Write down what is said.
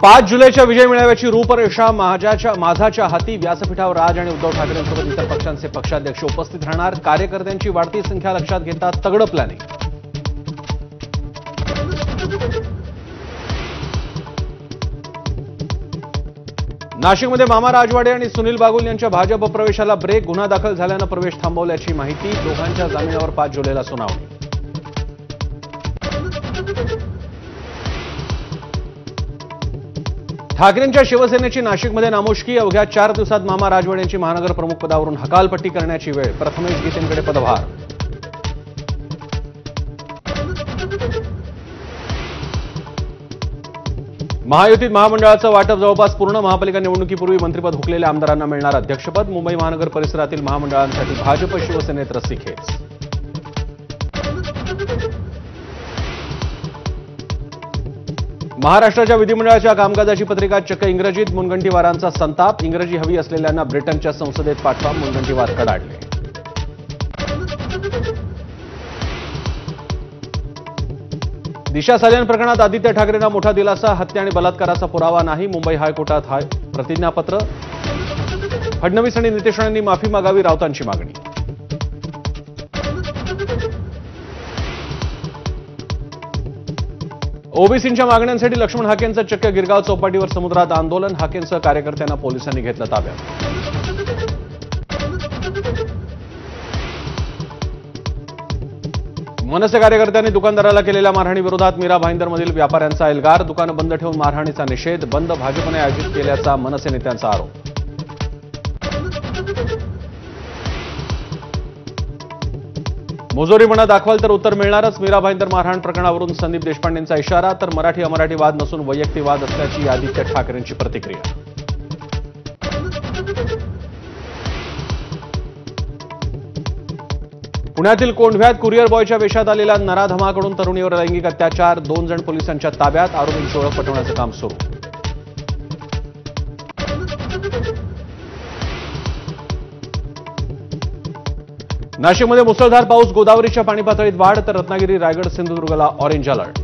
पाच जुलैच्या विजय मेळाव्याची रूपरेषा माझाच्या हाती. व्यासपीठावर राज आणि उद्धव ठाकरेंसोबत इतर पक्षांचे पक्षाध्यक्ष उपस्थित राहणार. कार्यकर्त्यांची वाढती संख्या लक्षात घेता तगडं प्लॅनिंग. नाशिकमध्ये मामा राजवाडे आणि सुनील बागुल यांच्या भाजप प्रवेशाला ब्रेक. गुन्हा दाखल झाल्यानं प्रवेश थांबवल्याची माहिती. दोघांच्या जामिनावर 5 जुलैला सुनावणी. ठाकरेंच्या शिवसेनेची नाशिकमध्ये नामुष्की. अवघ्या 4 दिवसात मामा राजवाडे यांची महानगर प्रमुख पदावरून हकालपट्टी करण्याची वेळ. प्रथमेश गीतेंकडे पदभार. महायुतीत महामंडळाचं वाटप जवळपास पूर्ण. महापालिका निवडणुकीपूर्वी मंत्रिपद हुकलेल्या आमदारांना मिळणार अध्यक्षपद. मुंबई महानगर परिसरातील महामंडळांसाठी भाजप शिवसेनेत रस्सीखेच. महाराष्ट्राच्या विधिमंडळाच्या कामकाजाची पत्रिका चक्क इंग्रजीत. मुनगंटीवारांचा संताप. इंग्रजी हवी असलेल्यांना ब्रिटनच्या संसदेत पाठवा. मुनगंटीवार कडाडले. दिशा सालियन प्रकरणात आदित्य ठाकरेंना मोठा दिलासा. हत्या आणि बलात्काराचा पुरावा नाही. मुंबई हायकोर्टात प्रतिज्ञापत्र. फडणवीस आणि नितेश राणेंनी माफी मागावी. राऊतांची मागणी. ओबीसींच्या मागण्यांसाठी लक्ष्मण हाकेंचं चक्क गिरगाव चौपाटीवर समुद्रात आंदोलन. हाकेंसह कार्यकर्त्यांना पोलिसांनी घेतलं ताब्यात. मनसे कार्यकर्त्यांनी दुकानदाराला केलेल्या मारहाणीविरोधात मीरा भाईंदरमधील व्यापाऱ्यांचा एल्गार. दुकानं बंद ठेवून मारहाणीचा निषेध. बंद भाजपने आयोजित केल्याचा मनसे नेत्यांचा आरोप. मुजोरीपणा दाखवाल तर उत्तर मिळणारच. मीरा भाईंदर मारहाण प्रकरणावरून संदीप देशपांडेंचा इशारा. तर मराठी अमराठी वाद नसून वैयक्तिक वाद असल्याची आदित्य ठाकरेंची प्रतिक्रिया. पुण्यातील कोंढव्यात कुरिअर बॉयच्या वेशात आलेल्या नराधमाकडून तरुणीवर लैंगिक अत्याचार. 2 जण पोलिसांच्या ताब्यात. आरोपींची ओळख पटवण्याचं काम सुरू. नाशिकमध्ये मुसळधार पाऊस. गोदावरीच्या पाणी पातळीत वाढ. तर रत्नागिरी रायगड सिंधुदुर्गला ऑरेंज अलर्ट.